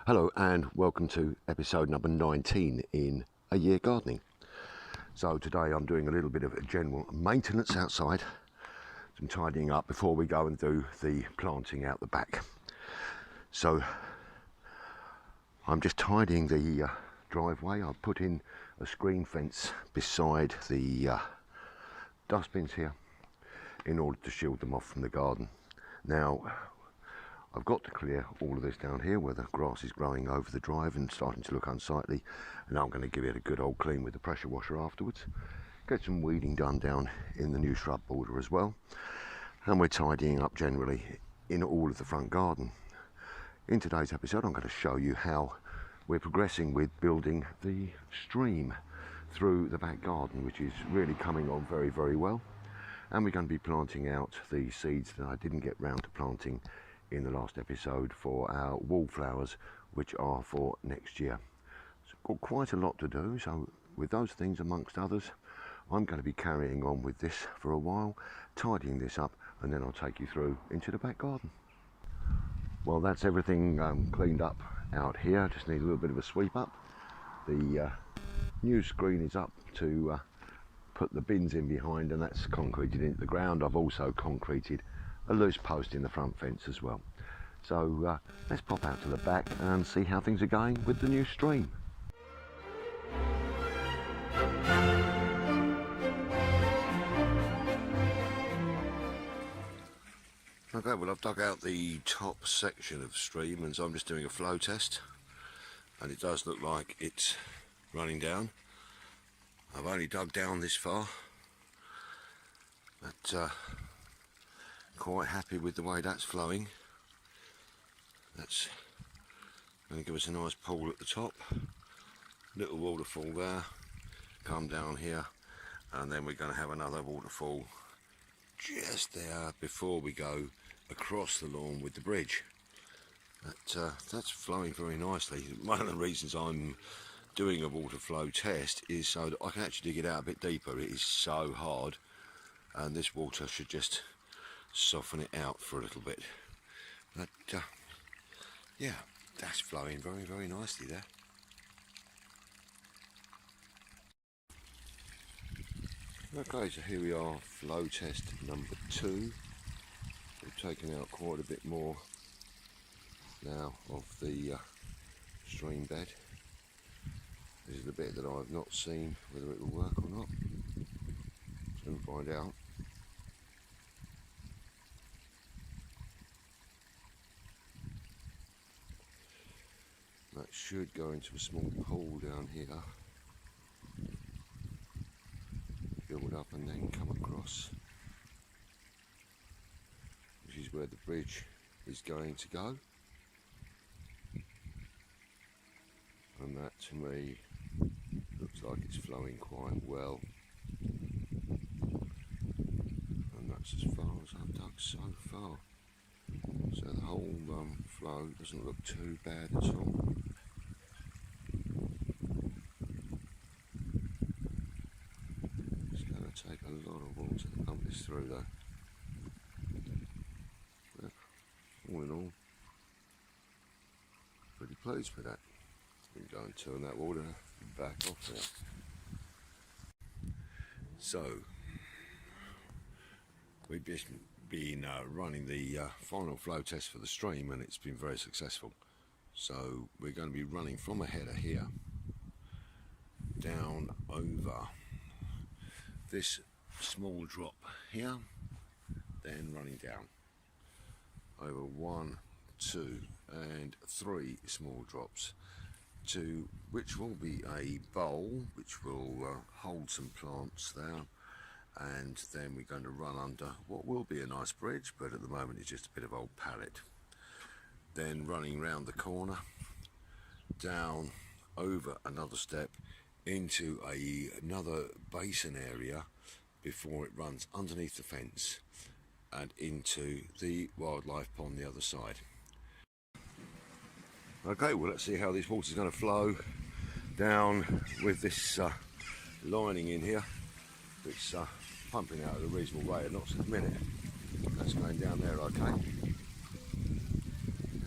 Hello and welcome to episode number 19 in A Year Gardening. So today I'm doing a little bit of general maintenance outside, some tidying up before we go and do the planting out the back. So I'm just tidying the driveway. I've put in a screen fence beside the dustbins here in order to shield them off from the garden. Now I've got to clear all of this down here where the grass is growing over the drive and starting to look unsightly, and I'm going to give it a good old clean with the pressure washer afterwards. Get some weeding done down in the new shrub border as well, and we're tidying up generally in all of the front garden. In today's episode I'm going to show you how we're progressing with building the stream through the back garden, which is really coming on very well, and we're going to be planting out the seeds that I didn't get round to planting in the last episode for our wallflowers, which are for next year. So got quite a lot to do, so with those things amongst others, I'm going to be carrying on with this for a while, tidying this up, and then I'll take you through into the back garden. Well, that's everything cleaned up out here. Just need a little bit of a sweep up. The new screen is up to put the bins in behind, and that's concreted into the ground. I've also concreted a loose post in the front fence as well. So let's pop out to the back and see how things are going with the new stream. Okay, well I've dug out the top section of stream, and so I'm just doing a flow test, and it does look like it's running down. I've only dug down this far, but quite happy with the way that's flowing. That's going to give us a nice pool at the top, little waterfall there, come down here, and then we're going to have another waterfall just there before we go across the lawn with the bridge. That's flowing very nicely. One of the reasons I'm doing a water flow test is so that I can actually dig it out a bit deeper. It is so hard, and this water should just soften it out for a little bit. But yeah, that's flowing very nicely there. Okay, so here we are, flow test number 2. We've taken out quite a bit more now of the stream bed. This is the bit that I've not seen whether it will work or not. Soon find out. That should go into a small pool down here, build up and then come across, which is where the bridge is going to go. And that to me looks like it's flowing quite well. And that's as far as I've dug so far. So the whole flow doesn't look too bad at all. It's going to take a lot of water to pump this through though. But all in all, pretty pleased with that. We can go and turn that water back off now. So we've just been running the final flow test for the stream, and it's been very successful. So we're going to be running from a header here down over this small drop here, then running down over 1, 2 and 3 small drops, to which will be a bowl which will hold some plants there, and then we're going to run under what will be a nice bridge, but at the moment it's just a bit of old pallet. Then running round the corner, down over another step into another basin area before it runs underneath the fence and into the wildlife pond the other side. Okay, well let's see how this water's going to flow down with this lining in here. It's pumping out at a reasonable rate of knots a minute. That's going down there okay.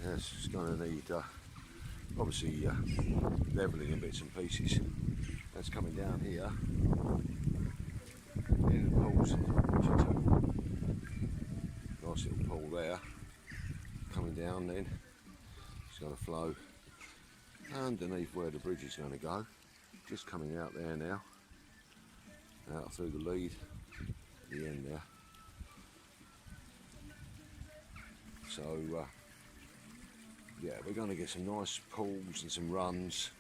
Yeah, it's going to need obviously levelling in bits and pieces. That's coming down here. In the pools, nice little pool there. Coming down then, it's going to flow underneath where the bridge is going to go. Just coming out there now, out through the lead at the end there. So yeah, we're going to get some nice pools and some runs.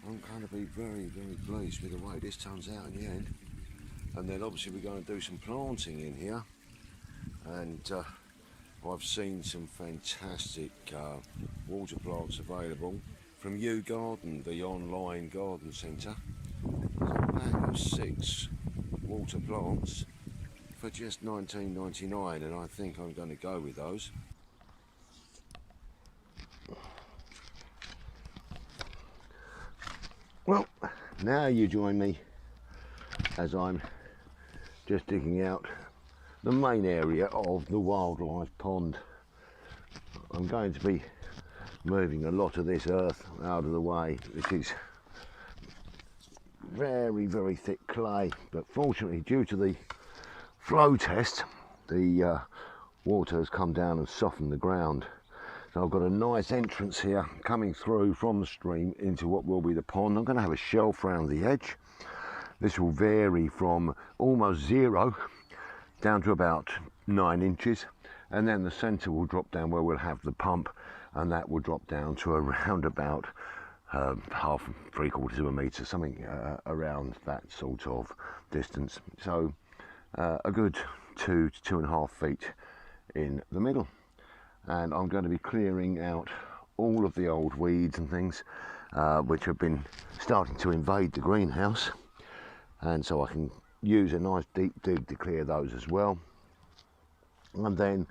I'm going to be very, very pleased with the way this turns out in the end. And then obviously we're going to do some planting in here. And I've seen some fantastic water plants available from U Garden, the online garden centre. There's a pack of 6 water plants for just $19.99, and I think I'm going to go with those. Well, now you join me as I'm just digging out the main area of the wildlife pond. I'm going to be moving a lot of this earth out of the way. This is very, very thick clay, but fortunately due to the flow test, the water has come down and softened the ground. So I've got a nice entrance here coming through from the stream into what will be the pond. I'm going to have a shelf around the edge. This will vary from almost 0 down to about 9 inches, and then the centre will drop down where we'll have the pump, and that will drop down to around about half, 3/4 of a metre, something around that sort of distance. So a good 2 to 2.5 feet in the middle. And I'm going to be clearing out all of the old weeds and things which have been starting to invade the greenhouse, and so I can use a nice deep dig to clear those as well. And then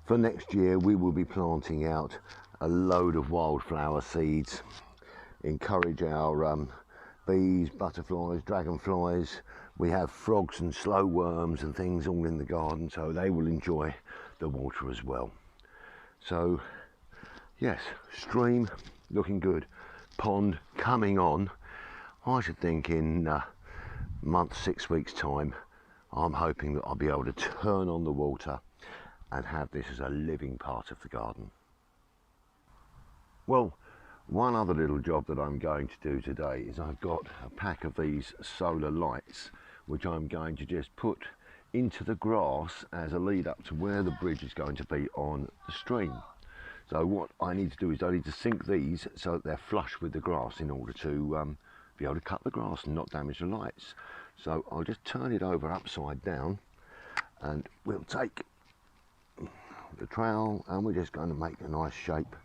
for next year we will be planting out a load of wildflower seeds, encourage our bees, butterflies, dragonflies. We have frogs and slow worms and things all in the garden, so they will enjoy the water as well. So yes, stream looking good, pond coming on. I should think in a month, 6 weeks time, I'm hoping that I'll be able to turn on the water and have this as a living part of the garden. Well, one other little job that I'm going to do today is I've got a pack of these solar lights which I'm going to just put into the grass as a lead up to where the bridge is going to be on the stream. So what I need to do is I need to sink these so that they're flush with the grass in order to be able to cut the grass and not damage the lights. So I'll just turn it over upside down, and we'll take the trowel and we're just going to make a nice shape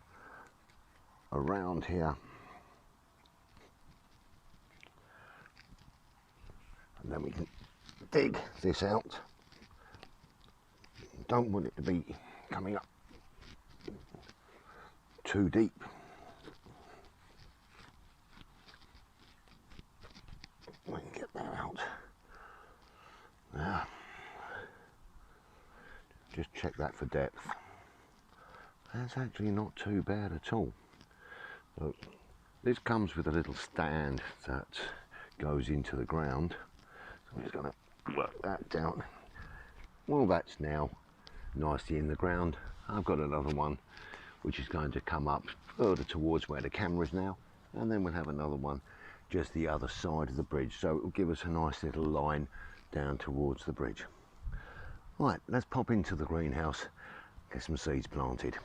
around here. And then we can dig this out. Don't want it to be coming up too deep. We can get that out. Now, just check that for depth. That's actually not too bad at all. So this comes with a little stand that goes into the ground. So I'm just going to work that down. Well, that's now nicely in the ground. I've got another one which is going to come up further towards where the camera is now, and then we'll have another one just the other side of the bridge, so it will give us a nice little line down towards the bridge. Right, let's pop into the greenhouse, get some seeds planted.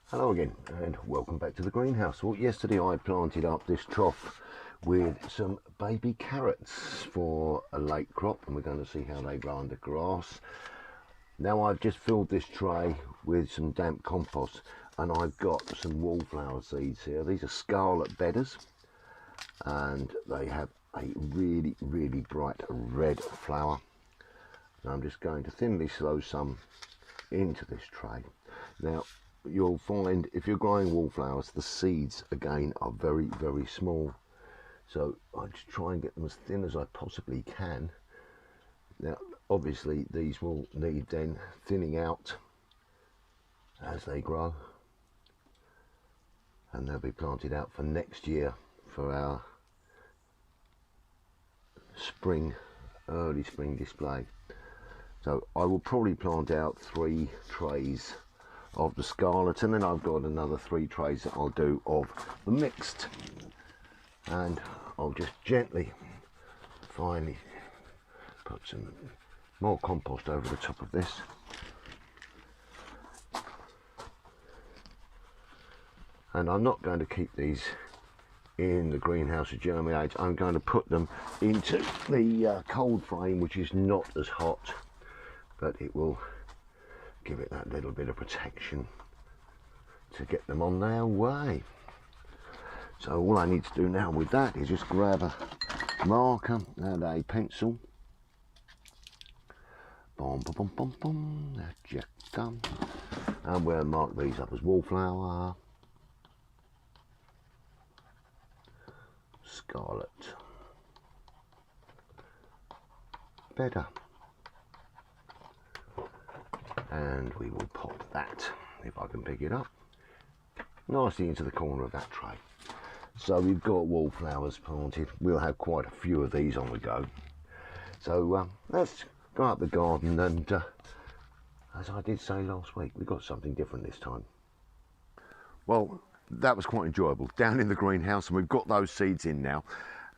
Hello again and welcome back to the greenhouse. Well, yesterday I planted up this trough with some baby carrots for a late crop, and we're going to see how they grow under grass. Now I've just filled this tray with some damp compost, and I've got some wallflower seeds here. These are scarlet bedders, and they have a really, really bright red flower. And I'm just going to thinly sow some into this tray. Now you'll find if you're growing wallflowers, the seeds again are very, very small. So I just try and get them as thin as I possibly can. Now obviously these will need then thinning out as they grow, and they'll be planted out for next year for our spring, early spring display. So I will probably plant out 3 trays of the scarlet, and then I've got another 3 trays that I'll do of the mixed, and I'll just gently finally put some more compost over the top of this. And I'm not going to keep these in the greenhouse to germinate. I'm going to put them into the cold frame, which is not as hot, but it will give it that little bit of protection to get them on their way. So all I need to do now with that is just grab a marker and a pencil. Boom, boom, boom, boom, boom. That's just done. And we'll mark these up as wallflower, scarlet, better, and we will pop that, if I can pick it up, nicely into the corner of that tray. So we've got wallflowers planted. We'll have quite a few of these on the go. So let's go up the garden, and as I did say last week, we've got something different this time. Well, that was quite enjoyable down in the greenhouse, and we've got those seeds in now,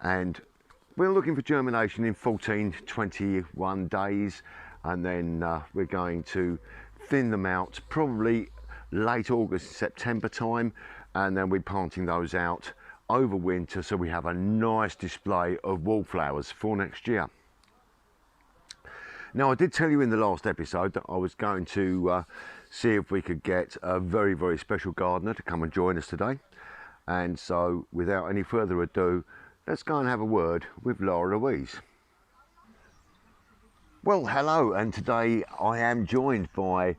and we're looking for germination in 14, 21 days, and then we're going to thin them out probably late August, September time, and then we're planting those out over winter, so we have a nice display of wallflowers for next year. Now, I did tell you in the last episode that I was going to see if we could get a very, very special gardener to come and join us today. And so, without any further ado, let's go and have a word with Laura Louise. Well, hello, and today I am joined by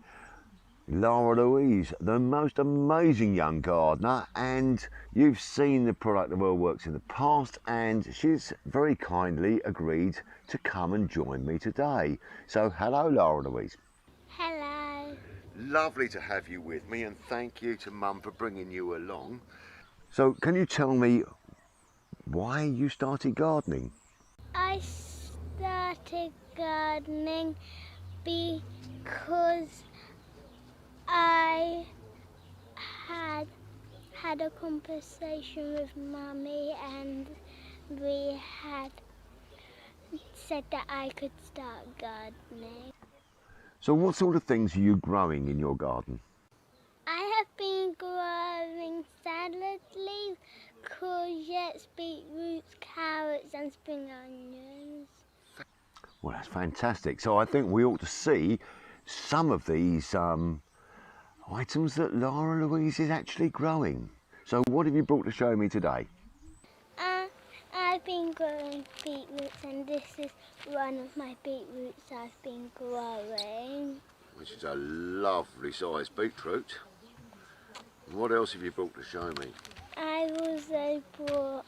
Laura Louise, the most amazing young gardener, and you've seen the product of her works in the past, and she's very kindly agreed to come and join me today. So hello, Laura Louise. Hello. Lovely to have you with me, and thank you to Mum for bringing you along. So can you tell me why you started gardening? I started gardening because I had a conversation with Mummy, and we had said that I could start gardening. So what sort of things are you growing in your garden? I have been growing salad leaves, courgettes, beetroots, carrots and spring onions. Well, that's fantastic. So I think we ought to see some of these items that Laura Louise is actually growing. So what have you brought to show me today? I've been growing beetroots, and this is one of my beetroots I've been growing. Which is a lovely sized beetroot. What else have you brought to show me? I also brought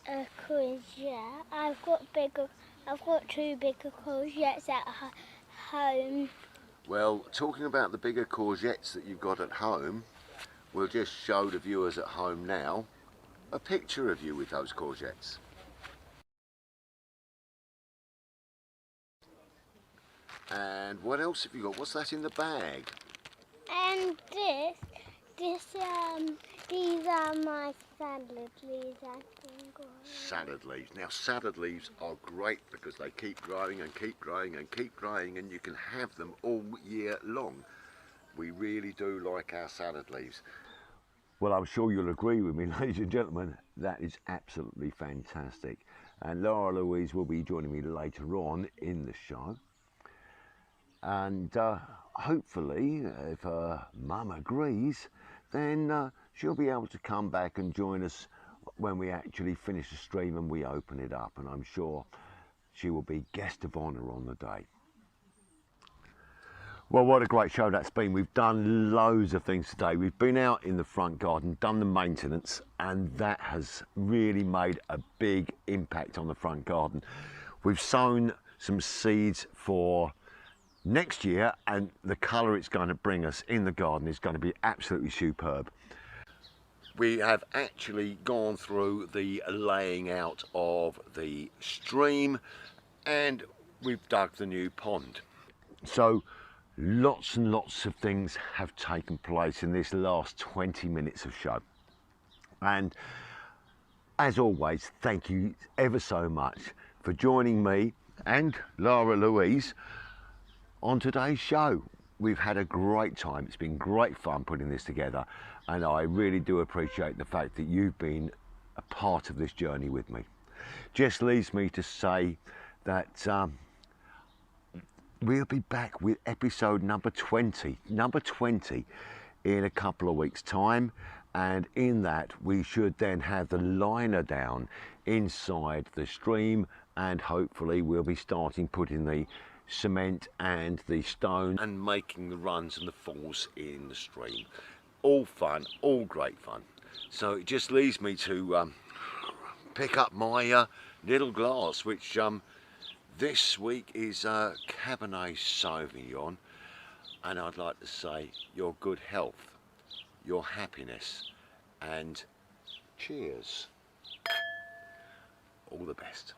a courgette. I've got 2 bigger courgettes at home. Well, talking about the bigger courgettes that you've got at home, we'll just show the viewers at home now a picture of you with those courgettes. And what else have you got? What's that in the bag? And these are my salad leaves I've been growing. Salad leaves. Now, salad leaves are great because they keep growing and keep growing and keep growing, and you can have them all year long. We really do like our salad leaves. Well, I'm sure you'll agree with me, ladies and gentlemen, that is absolutely fantastic. And Laura Louise will be joining me later on in the show. And hopefully, if her mum agrees, then she'll be able to come back and join us when we actually finish the stream and we open it up. And I'm sure she will be guest of honour on the day. Well, what a great show that's been. We've done loads of things today. We've been out in the front garden, done the maintenance, and that has really made a big impact on the front garden. We've sown some seeds for next year, and the colour it's going to bring us in the garden is going to be absolutely superb. We have actually gone through the laying out of the stream, and we've dug the new pond. So lots and lots of things have taken place in this last 20 minutes of show. And as always, thank you ever so much for joining me and Lara Louise on today's show. We've had a great time. It's been great fun putting this together, and I really do appreciate the fact that you've been a part of this journey with me. Just leaves me to say that we'll be back with episode number 20 in a couple of weeks' time, and in that we should then have the liner down inside the stream, and hopefully we'll be starting putting the cement and the stone and making the runs and the falls in the stream. All fun, all great fun. So it just leaves me to pick up my little glass, which this week is Cabernet Sauvignon, and I'd like to say your good health, your happiness, and cheers. All the best.